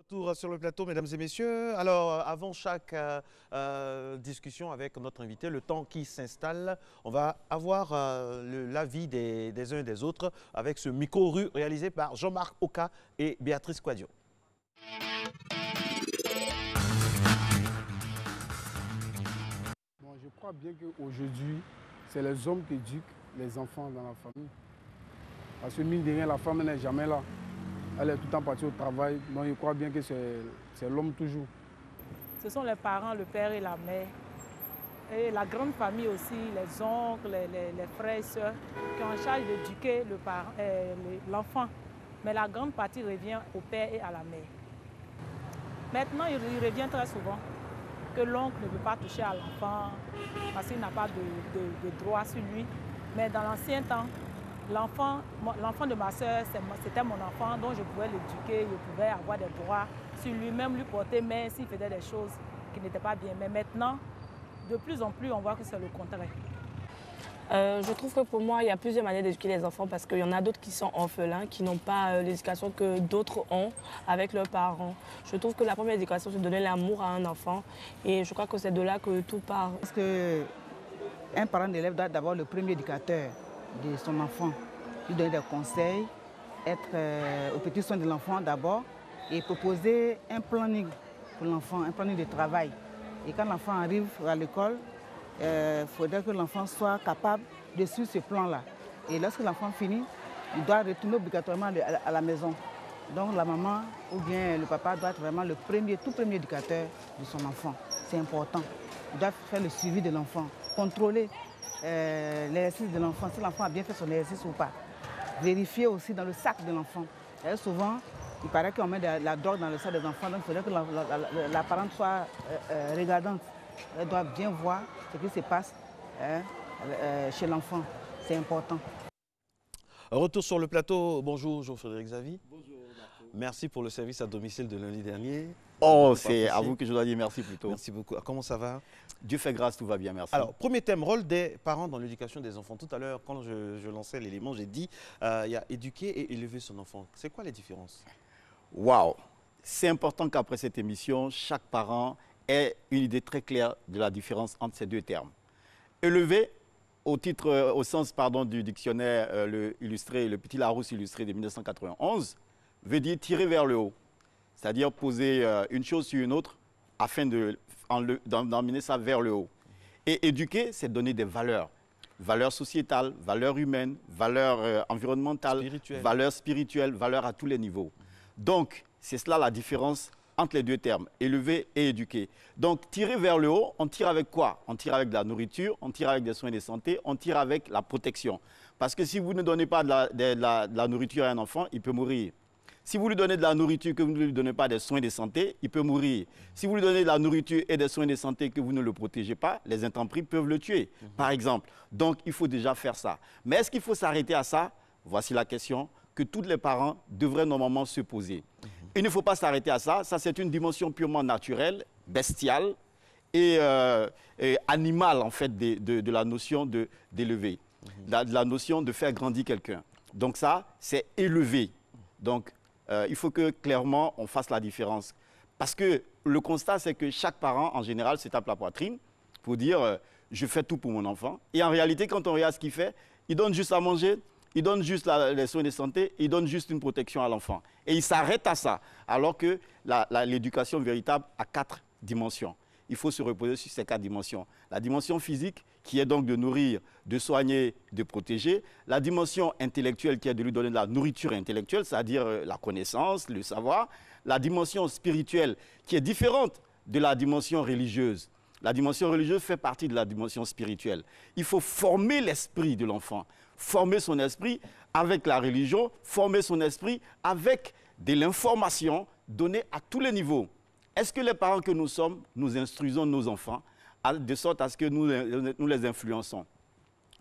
Retour sur le plateau, mesdames et messieurs. Alors, avant chaque discussion avec notre invité, le temps qui s'installe, on va avoir l'avis des uns et des autres avec ce micro-rue réalisé par Jean-Marc Oka et Béatrice Quadio. Bon, je crois bien qu'aujourd'hui, c'est les hommes qui éduquent les enfants dans la famille. Parce que mine de rien, la femme n'est jamais là. Elle est tout le temps partie au travail, donc je crois bien que c'est l'homme toujours. Ce sont les parents, le père et la mère. Et la grande famille aussi, les oncles, les frères et sœurs, qui ont en charge d'éduquer l'enfant. Mais la grande partie revient au père et à la mère. Maintenant, il revient très souvent que l'oncle ne peut pas toucher à l'enfant parce qu'il n'a pas de droit sur lui. Mais dans l'ancien temps, l'enfant de ma soeur, c'était mon enfant, donc je pouvais l'éduquer, je pouvais avoir des droits sur lui, même lui porter main s'il faisait des choses qui n'étaient pas bien. Mais maintenant, de plus en plus, on voit que c'est le contraire. Je trouve que pour moi, il y a plusieurs manières d'éduquer les enfants parce qu'il y en a d'autres qui sont orphelins, qui n'ont pas l'éducation que d'autres ont avec leurs parents. Je trouve que la première éducation, c'est de donner l'amour à un enfant et je crois que c'est de là que tout part. Parce qu'un parent d'élève doit d'abord le premier éducateur de son enfant, lui donner des conseils, être au petit soin de l'enfant d'abord et proposer un planning pour l'enfant, un planning de travail. Et quand l'enfant arrive à l'école, il faudrait que l'enfant soit capable de suivre ce plan-là. Et lorsque l'enfant finit, il doit retourner obligatoirement à la maison. Donc la maman ou bien le papa doit être vraiment le tout premier éducateur de son enfant. C'est important. Il doit faire le suivi de l'enfant, contrôler l'exercice de l'enfant, si l'enfant a bien fait son exercice ou pas. Vérifier aussi dans le sac de l'enfant. Souvent, il paraît qu'on met de la drogue dans le sac des enfants, donc il faudrait que la parente soit regardante. Elle doit bien voir ce qui se passe chez l'enfant. C'est important. Retour sur le plateau. Bonjour, Jean-Frédéric Xavi. Bonjour, Marco. Merci pour le service à domicile de lundi dernier. Oh, c'est à vous que je dois dire merci plutôt. Merci beaucoup. Comment ça va? Dieu fait grâce, tout va bien, merci. Alors, premier thème, rôle des parents dans l'éducation des enfants. Tout à l'heure, quand je lançais l'élément, j'ai dit il y a éduquer et élever son enfant. C'est quoi les différences? Waouh! C'est important qu'après cette émission, chaque parent ait une idée très claire de la différence entre ces deux termes. Élever, au sens du dictionnaire le Petit Larousse illustré de 1991, veut dire tirer vers le haut. C'est-à-dire poser une chose sur une autre afin d'emmener ça vers le haut. Et éduquer, c'est donner des valeurs. Valeurs sociétales, valeurs humaines, valeurs environnementales, valeurs spirituelles, valeurs à tous les niveaux. Donc, c'est cela la différence entre les deux termes, élever et éduquer. Donc, tirer vers le haut, on tire avec quoi? On tire avec de la nourriture, on tire avec des soins de santé, on tire avec la protection. Parce que si vous ne donnez pas de la nourriture à un enfant, il peut mourir. Si vous lui donnez de la nourriture que vous ne lui donnez pas des soins de santé, il peut mourir. Si vous lui donnez de la nourriture et des soins de santé que vous ne le protégez pas, les intempéries peuvent le tuer, par exemple. Donc, il faut déjà faire ça. Mais est-ce qu'il faut s'arrêter à ça? Voici la question que tous les parents devraient normalement se poser. Il ne faut pas s'arrêter à ça. Ça, c'est une dimension purement naturelle, bestiale et animale, en fait, de la notion d'élever, de la notion de faire grandir quelqu'un. Donc ça, c'est élever. Donc, il faut que, clairement, on fasse la différence. Parce que le constat, c'est que chaque parent, en général, se tape la poitrine pour dire je fais tout pour mon enfant. Et en réalité, quand on regarde ce qu'il fait, il donne juste à manger, il donne juste les soins de santé, il donne juste une protection à l'enfant. Et il s'arrête à ça, alors que l'éducation véritable a 4 dimensions. Il faut se reposer sur ces 4 dimensions. La dimension physique, qui est donc de nourrir, de soigner, de protéger. La dimension intellectuelle, qui est de lui donner de la nourriture intellectuelle, c'est-à-dire la connaissance, le savoir. La dimension spirituelle, qui est différente de la dimension religieuse. La dimension religieuse fait partie de la dimension spirituelle. Il faut former l'esprit de l'enfant, former son esprit avec la religion, former son esprit avec de l'information donnée à tous les niveaux. Est-ce que les parents que nous sommes, nous instruisons nos enfants de sorte à ce que nous les influençons?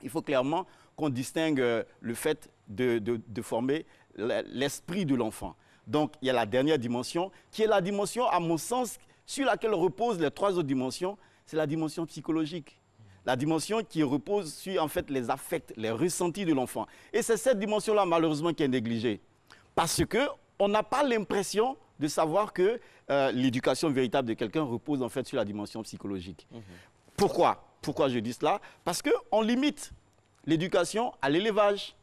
Il faut clairement qu'on distingue le fait de former l'esprit de l'enfant. Donc, il y a la dernière dimension, qui est la dimension, à mon sens, sur laquelle reposent les 3 autres dimensions, c'est la dimension psychologique. La dimension qui repose sur, en fait, les affects, les ressentis de l'enfant. Et c'est cette dimension-là, malheureusement, qui est négligée. Parce qu'on n'a pas l'impression de savoir que l'éducation véritable de quelqu'un repose en fait sur la dimension psychologique. Pourquoi? Pourquoi je dis cela? Parce qu'on limite l'éducation à l'élevage.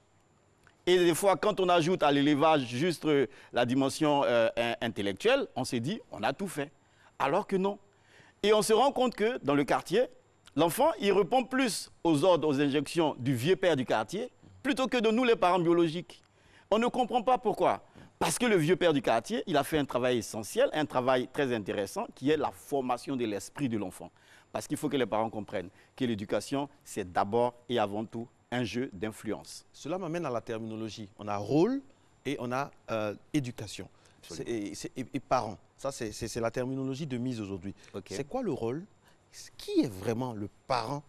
Et des fois, quand on ajoute à l'élevage juste la dimension intellectuelle, on s'est dit, on a tout fait. Alors que non. Et on se rend compte que dans le quartier, l'enfant, il répond plus aux ordres, aux injections du vieux père du quartier, plutôt que de nous, les parents biologiques. On ne comprend pas pourquoi. Parce que le vieux père du quartier, il a fait un travail essentiel, un travail très intéressant, qui est la formation de l'esprit de l'enfant. Parce qu'il faut que les parents comprennent que l'éducation, c'est d'abord et avant tout un jeu d'influence. Cela m'amène à la terminologie. On a rôle et on a éducation et parents. Ça, c'est la terminologie de mise aujourd'hui. Okay. C'est quoi le rôle? Qui est vraiment le parent?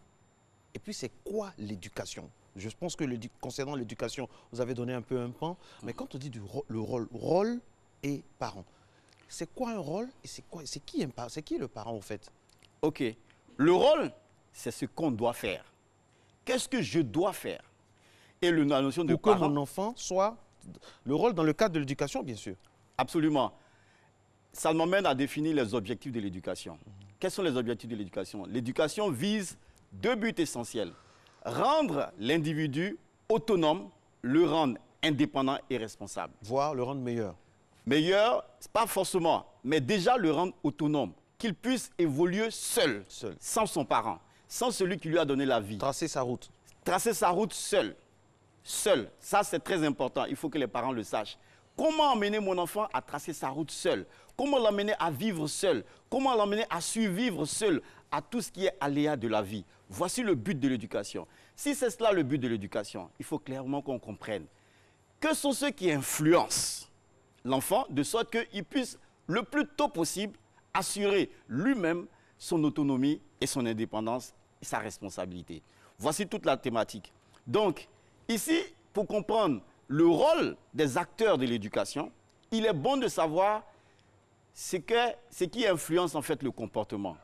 Et puis, c'est quoi l'éducation? Je pense que concernant l'éducation, vous avez donné un peu un pan. Mais quand on dit le rôle et parent, c'est quoi un rôle et c'est qui le parent, au fait? OK. Le rôle, c'est ce qu'on doit faire. Qu'est-ce que je dois faire? Et la notion de pour parent... que mon enfant soit... Le rôle dans le cadre de l'éducation, bien sûr. Absolument. Ça m'amène à définir les objectifs de l'éducation. Quels sont les objectifs de l'éducation? L'éducation vise 2 buts essentiels. Rendre l'individu autonome, le rendre indépendant et responsable. Voire le rendre meilleur. Meilleur, pas forcément, mais déjà le rendre autonome. Qu'il puisse évoluer seul, sans son parent, sans celui qui lui a donné la vie. Tracer sa route. Tracer sa route seul. Seul. Ça, c'est très important. Il faut que les parents le sachent. Comment emmener mon enfant à tracer sa route seul? Comment l'emmener à vivre seul? Comment l'emmener à survivre seul à tout ce qui est aléa de la vie? Voici le but de l'éducation. Si c'est cela le but de l'éducation, il faut clairement qu'on comprenne que sont ceux qui influencent l'enfant de sorte qu'il puisse le plus tôt possible assurer lui-même son autonomie et son indépendance et sa responsabilité. Voici toute la thématique. Donc, ici, pour comprendre le rôle des acteurs de l'éducation, il est bon de savoir ce qui influence en fait le comportement.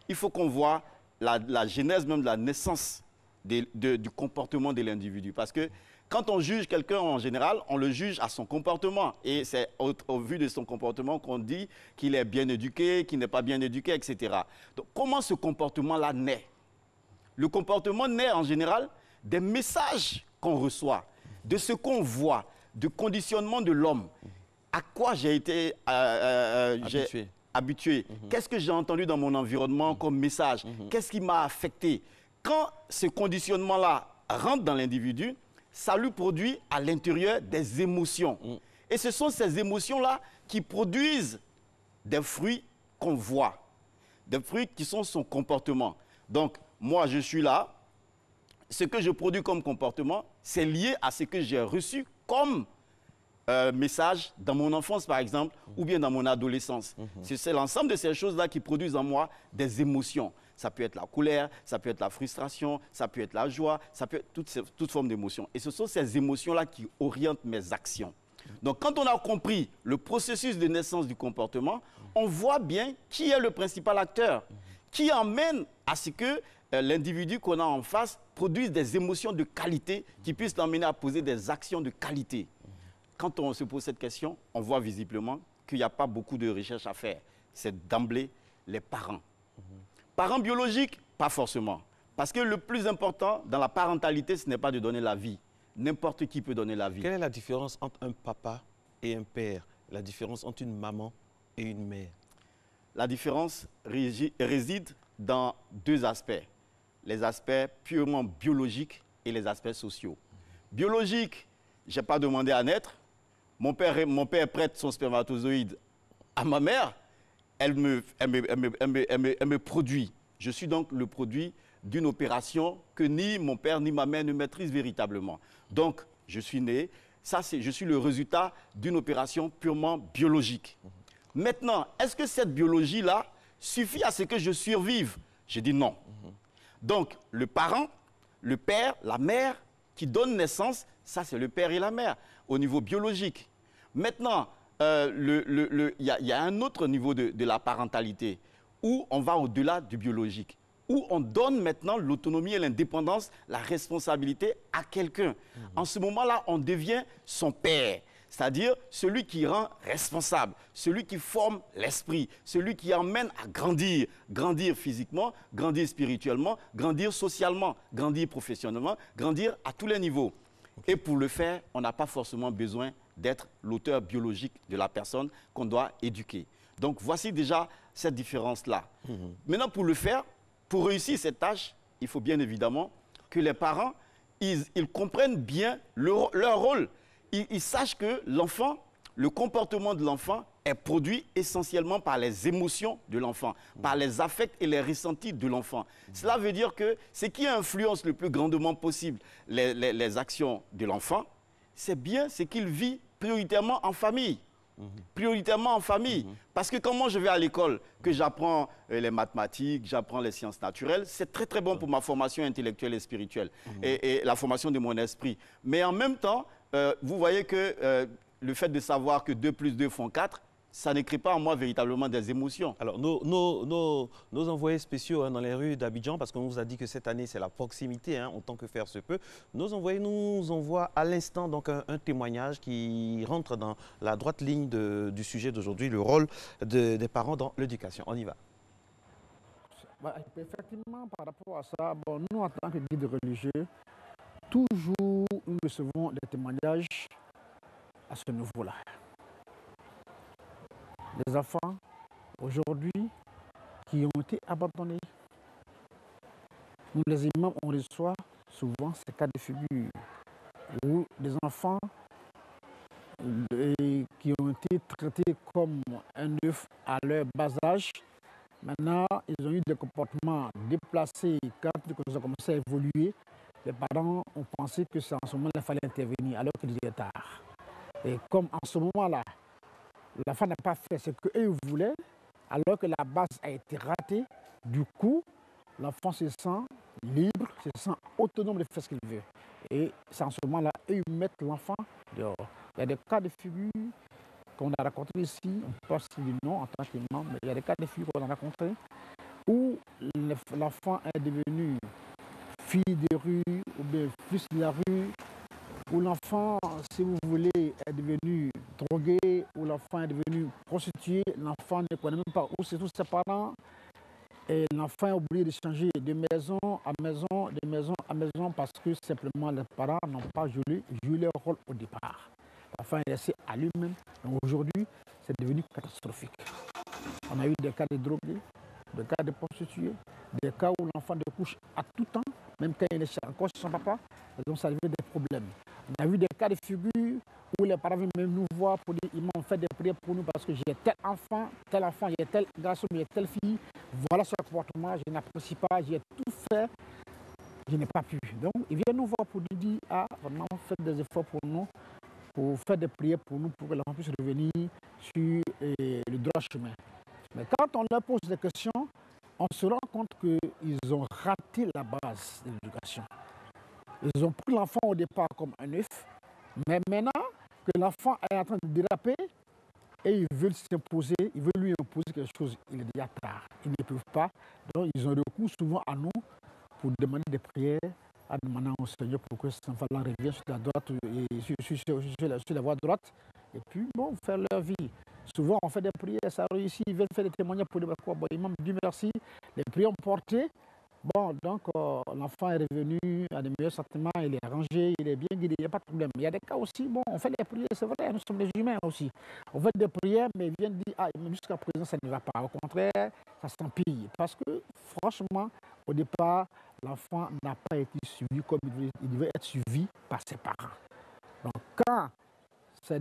Il faut qu'on voit la genèse même de la naissance du comportement de l'individu. Parce que quand on juge quelqu'un en général, on le juge à son comportement. Et c'est au vu de son comportement qu'on dit qu'il est bien éduqué, qu'il n'est pas bien éduqué, etc. Donc comment ce comportement-là naît? Le comportement naît en général des messages qu'on reçoit, de ce qu'on voit, du conditionnement de l'homme. À quoi j'ai été habitué. Qu'est-ce que j'ai entendu dans mon environnement comme message? Qu'est-ce qui m'a affecté? Quand ce conditionnement-là rentre dans l'individu, ça lui produit à l'intérieur des émotions. Et ce sont ces émotions-là qui produisent des fruits qu'on voit, des fruits qui sont son comportement. Donc, moi, je suis là. Ce que je produis comme comportement, c'est lié à ce que j'ai reçu comme message dans mon enfance, par exemple, ou bien dans mon adolescence. C'est l'ensemble de ces choses-là qui produisent en moi des émotions. Ça peut être la colère, ça peut être la frustration, ça peut être la joie, ça peut être toute forme d'émotion. Et ce sont ces émotions-là qui orientent mes actions. Donc, quand on a compris le processus de naissance du comportement, on voit bien qui est le principal acteur, qui emmène à ce que l'individu qu'on a en face produise des émotions de qualité qui puissent l'emmener à poser des actions de qualité. Quand on se pose cette question, on voit visiblement qu'il n'y a pas beaucoup de recherche à faire. C'est d'emblée les parents. Parents biologiques, pas forcément. Parce que le plus important dans la parentalité, ce n'est pas de donner la vie. N'importe qui peut donner la vie. Quelle est la différence entre un papa et un père? La différence entre une maman et une mère? La différence réside dans 2 aspects. Les aspects purement biologiques et les aspects sociaux. Biologique, je n'ai pas demandé à naître. Mon père prête son spermatozoïde à ma mère. Elle me produit. Je suis donc le produit d'une opération que ni mon père ni ma mère ne maîtrisent véritablement. Donc, je suis né. Je suis le résultat d'une opération purement biologique. Maintenant, est-ce que cette biologie-là suffit à ce que je survive? Je dis non. Donc, le parent, le père, la mère qui donne naissance, ça c'est le père et la mère au niveau biologique. Maintenant, il y a un autre niveau de la parentalité où on va au-delà du biologique, où on donne maintenant l'autonomie et l'indépendance, la responsabilité à quelqu'un. En ce moment-là, on devient son père. c'est-à-dire celui qui rend responsable, celui qui forme l'esprit, celui qui emmène à grandir, grandir physiquement, grandir spirituellement, grandir socialement, grandir professionnellement, grandir à tous les niveaux. Et pour le faire, on n'a pas forcément besoin d'être l'auteur biologique de la personne qu'on doit éduquer. Donc voici déjà cette différence-là. Maintenant, pour le faire, pour réussir cette tâche, il faut bien évidemment que les parents, ils comprennent bien leur rôle. Ils sachent que l'enfant, le comportement de l'enfant est produit essentiellement par les émotions de l'enfant, par les affects et les ressentis de l'enfant. Cela veut dire que ce qui influence le plus grandement possible les actions de l'enfant, c'est bien ce qu'il vit prioritairement en famille. Prioritairement en famille. Parce que quand moi je vais à l'école, que j'apprends les mathématiques, j'apprends les sciences naturelles, c'est très très bon pour ma formation intellectuelle et spirituelle et la formation de mon esprit. Mais en même temps, vous voyez que le fait de savoir que 2 plus 2 font 4, ça ne crée pas en moi véritablement des émotions. Alors, nos envoyés spéciaux dans les rues d'Abidjan, parce qu'on nous a dit que cette année, c'est la proximité, autant que faire se peut, nos envoyés nous envoient à l'instant donc un témoignage qui rentre dans la droite ligne du sujet d'aujourd'hui, le rôle des parents dans l'éducation. On y va. Effectivement, par rapport à ça, nous, en tant que guides religieux, toujours nous recevons des témoignages à ce niveau-là. Les enfants, aujourd'hui, qui ont été abandonnés. Nous, les imams, on reçoit souvent ces cas de figure où des enfants qui ont été traités comme un œuf à leur bas âge, maintenant, ils ont eu des comportements déplacés. Quand ils ont commencé à évoluer, les parents ont pensé que c'est en ce moment qu'il fallait intervenir, alors qu'il était tard. Et comme en ce moment-là, l'enfant n'a pas fait ce qu'eux voulaient, alors que la base a été ratée, du coup, l'enfant se sent libre, se sent autonome de faire ce qu'il veut. Et c'est en ce moment-là, eux mettent l'enfant dehors. Il y a des cas de figure qu'on a rencontrés ici, on ne peut pas citer du nom en tant qu'imam, mais il y a des cas de figure qu'on a rencontrés où l'enfant est devenu fille de rue ou bien fils de la rue, où l'enfant, si vous voulez, est devenu drogué, où l'enfant est devenu prostitué, l'enfant ne connaît même pas où c'est tous ses parents, et l'enfant est obligé de changer de maison à maison, de maison à maison, parce que simplement les parents n'ont pas joué leur rôle au départ. L'enfant est laissé à lui-même. Donc aujourd'hui, c'est devenu catastrophique. On a eu des cas de drogués, des cas de prostitués, des cas où l'enfant couche à tout temps, même quand il est encore chez son papa, donc ça devient des problèmes. On a vu des cas de figure où les parents viennent même nous voir pour dire ils m'ont fait des prières pour nous parce que j'ai tel enfant, il y a tel garçon, il y a telle fille, voilà ce comportement, je n'apprécie pas, j'ai tout fait, je n'ai pas pu. Donc ils viennent nous voir pour nous dire ah, vraiment faites des efforts pour nous, pour faire des prières pour nous, pour que l'enfant puisse revenir sur le droit chemin. Mais quand on leur pose des questions, on se rend compte qu'ils ont raté la base de l'éducation. Ils ont pris l'enfant au départ comme un œuf, mais maintenant que l'enfant est en train de déraper et ils veulent s'imposer, ils veulent lui imposer quelque chose, il est déjà tard. Ils ne peuvent pas. Donc ils ont recours souvent à nous pour demander des prières, en demandant au Seigneur pour que cet enfant-là revienne sur la droite, sur la voie droite, et puis bon, faire leur vie. Souvent on fait des prières, ça réussit, ils veulent faire des témoignages pour dire quoi. Bon, imam, Dieu merci, les prières ont porté. Bon, donc l'enfant est revenu à des meilleurs sentiments, il est arrangé, il est bien guidé, il n'y a pas de problème. Il y a des cas aussi, bon, on fait des prières, c'est vrai, nous sommes des humains aussi. On fait des prières, mais ils viennent dire, ah, jusqu'à présent, ça ne va pas. Au contraire, ça s'empire. Parce que, franchement, au départ, l'enfant n'a pas été suivi comme il devait être suivi par ses parents. Donc, quand c'est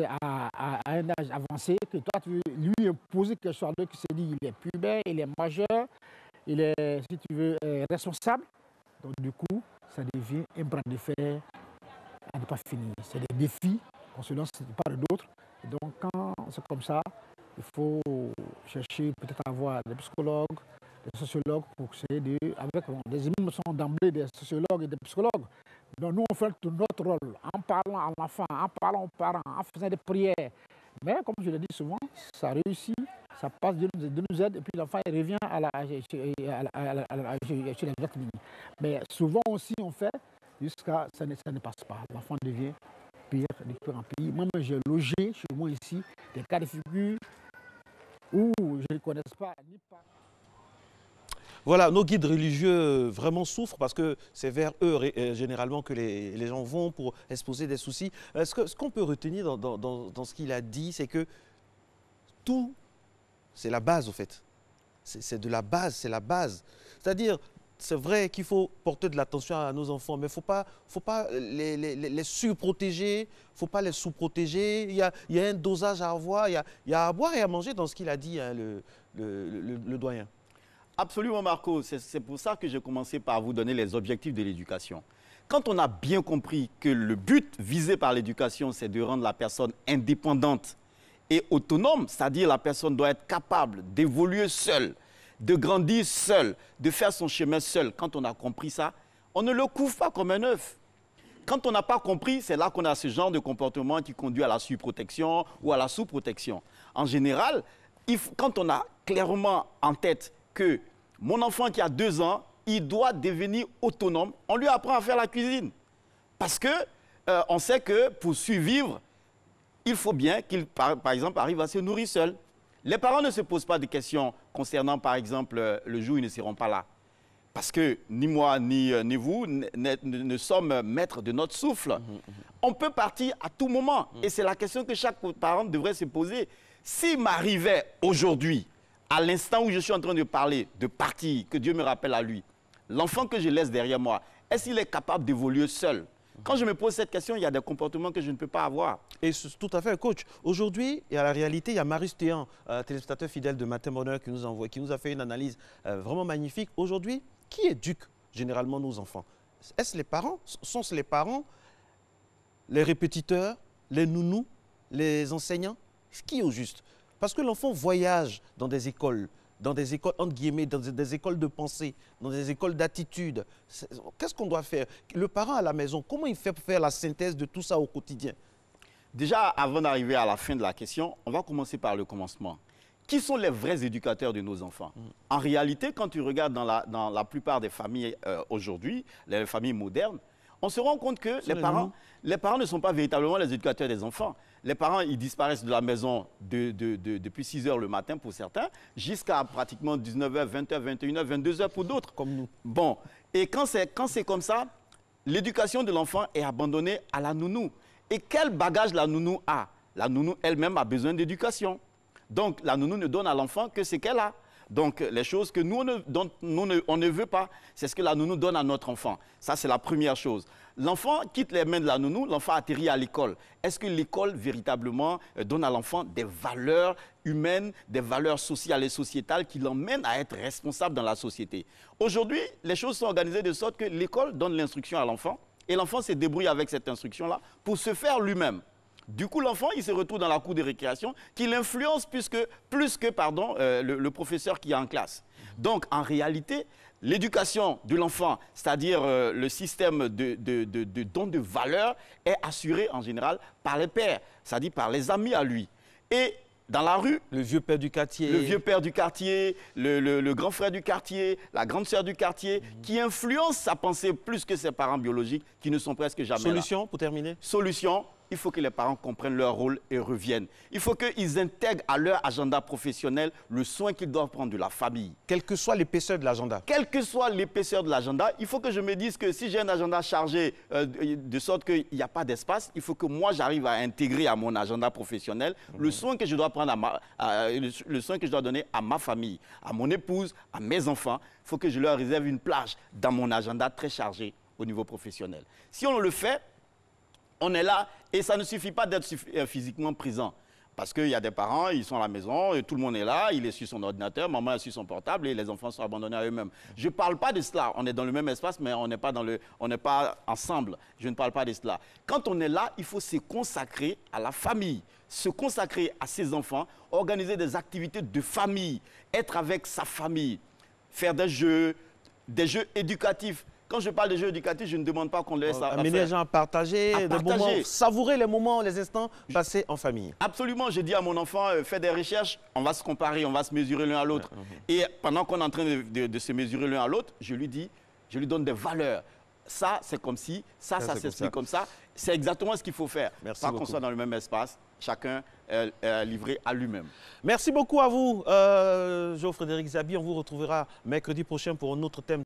à un âge avancé que toi, tu veux lui imposer quelque chose qui se dit, il est pubère, il est majeur, il est, si tu veux, responsable. Donc, du coup, ça devient un bras de fer à ne pas finir. C'est des défis qu'on se lance de part et d'autre. Et donc, quand c'est comme ça, il faut chercher peut-être à avoir des psychologues, des sociologues pour essayer de. Avec, bon, des imams sont d'emblée des sociologues et des psychologues. Donc, nous, on fait tout notre rôle en parlant à l'enfant, en parlant aux parents, en faisant des prières. Mais comme je le dis souvent, ça réussit, ça passe de nous aide, et puis l'enfant revient sur la ligne. Mais souvent aussi, on fait jusqu'à ça ne passe pas. L'enfant devient différents pays. Moi, j'ai logé chez moi ici des cas de figure où je ne connais pas ni pas. Voilà, nos guides religieux vraiment souffrent parce que c'est vers eux généralement que les gens vont pour exposer des soucis. Ce qu'on peut retenir dans ce qu'il a dit, c'est que tout, c'est la base au fait. C'est de la base, c'est la base. C'est-à-dire, c'est vrai qu'il faut porter de l'attention à nos enfants, mais il ne faut pas les surprotéger, il ne faut pas les sous-protéger. Il y a un dosage à avoir, il y a à boire et à manger dans ce qu'il a dit, hein, le doyen. Absolument, Marco. C'est pour ça que j'ai commencé par vous donner les objectifs de l'éducation. Quand on a bien compris que le but visé par l'éducation, c'est de rendre la personne indépendante et autonome, c'est-à-dire la personne doit être capable d'évoluer seule, de grandir seule, de faire son chemin seul. Quand on a compris ça, on ne le couvre pas comme un œuf. Quand on n'a pas compris, c'est là qu'on a ce genre de comportement qui conduit à la surprotection ou à la sous-protection. En général, quand on a clairement en tête que mon enfant qui a 2 ans, il doit devenir autonome, on lui apprend à faire la cuisine. Parce que on sait que pour survivre, il faut bien qu'il, par exemple, arrive à se nourrir seul. Les parents ne se posent pas de questions concernant, par exemple, le jour où ils ne seront pas là. Parce que ni moi, ni vous ne sommes maîtres de notre souffle. On peut partir à tout moment. Et c'est la question que chaque parent devrait se poser. S'il m'arrivait aujourd'hui, à l'instant où je suis en train de parler, de partir, que Dieu me rappelle à lui, l'enfant que je laisse derrière moi, est-ce qu'il est capable d'évoluer seul? Quand je me pose cette question, il y a des comportements que je ne peux pas avoir. Et tout à fait, coach. Aujourd'hui, il y a la réalité, il y a Marius Théan, téléspectateur fidèle de Matin Bonheur, qui nous a fait une analyse vraiment magnifique. Aujourd'hui, qui éduque généralement nos enfants? Est-ce les parents? Sont-ce les parents, les répétiteurs, les nounous, les enseignants? Qui est au juste? Parce que l'enfant voyage dans des écoles, entre guillemets, dans des écoles de pensée, dans des écoles d'attitude. Qu'est-ce qu'on doit faire? Le parent à la maison, comment il fait pour faire la synthèse de tout ça au quotidien? Déjà, avant d'arriver à la fin de la question, on va commencer par le commencement. Qui sont les vrais éducateurs de nos enfants? En réalité, quand tu regardes dans la plupart des familles aujourd'hui, les familles modernes, on se rend compte que les parents ne sont pas véritablement les éducateurs des enfants. Les parents, ils disparaissent de la maison depuis 6 h le matin pour certains, jusqu'à pratiquement 19 h, 20 h, 21 h, 22 h pour d'autres. Comme nous. Bon, et quand c'est comme ça, l'éducation de l'enfant est abandonnée à la nounou. Et quel bagage la nounou a? La nounou elle-même a besoin d'éducation. Donc, la nounou ne donne à l'enfant que ce qu'elle a. Donc, les choses que nous, on ne veut pas, c'est ce que la nounou donne à notre enfant. Ça, c'est la première chose. L'enfant quitte les mains de la nounou, l'enfant atterrit à l'école. Est-ce que l'école, véritablement, donne à l'enfant des valeurs humaines, des valeurs sociales et sociétales qui l'emmènent à être responsable dans la société? Aujourd'hui, les choses sont organisées de sorte que l'école donne l'instruction à l'enfant et l'enfant se débrouille avec cette instruction-là pour se faire lui-même. Du coup, l'enfant, il se retrouve dans la cour de récréation qui l'influence plus que le professeur qui est en classe. Donc, en réalité, l'éducation de l'enfant, c'est-à-dire le système de don de valeur, est assuré en général par les pères, c'est-à-dire par les amis à lui. Et dans la rue, le vieux père du quartier, le grand frère du quartier, la grande sœur du quartier, qui influencent sa pensée plus que ses parents biologiques qui ne sont presque jamais là. Solution, pour terminer? Solution, il faut que les parents comprennent leur rôle et reviennent. Il faut qu'ils intègrent à leur agenda professionnel le soin qu'ils doivent prendre de la famille. Quelle que soit l'épaisseur de l'agenda. Quelle que soit l'épaisseur de l'agenda, il faut que je me dise que si j'ai un agenda chargé de sorte qu'il n'y a pas d'espace, il faut que moi j'arrive à intégrer à mon agenda professionnel le soin que je dois prendre le soin que je dois donner à ma famille, à mon épouse, à mes enfants. Il faut que je leur réserve une plage dans mon agenda très chargé au niveau professionnel. Si on le fait, on est là et ça ne suffit pas d'être physiquement présent. Parce qu'il y a des parents, ils sont à la maison, et tout le monde est là, il est sur son ordinateur, maman est sur son portable et les enfants sont abandonnés à eux-mêmes. Je ne parle pas de cela. On est dans le même espace, mais on n'est pas ensemble. Je ne parle pas de cela. Quand on est là, il faut se consacrer à la famille, se consacrer à ses enfants, organiser des activités de famille, être avec sa famille, faire des jeux éducatifs. Quand je parle de jeux éducatifs, je ne demande pas qu'on laisse amener les gens à partager, des moments, savourer les moments, les instants passés en famille. Absolument. Je dis à mon enfant, fais des recherches, on va se comparer, on va se mesurer l'un à l'autre. Et pendant qu'on est en train de se mesurer l'un à l'autre, je lui donne des valeurs. Ça, c'est comme ci, ça s'explique comme ça. c'est exactement ce qu'il faut faire. Merci Pas beaucoup. qu'on soit dans le même espace, chacun est livré à lui-même. Merci beaucoup à vous, Jo-Frédéric Zabi. On vous retrouvera mercredi prochain pour un autre thème.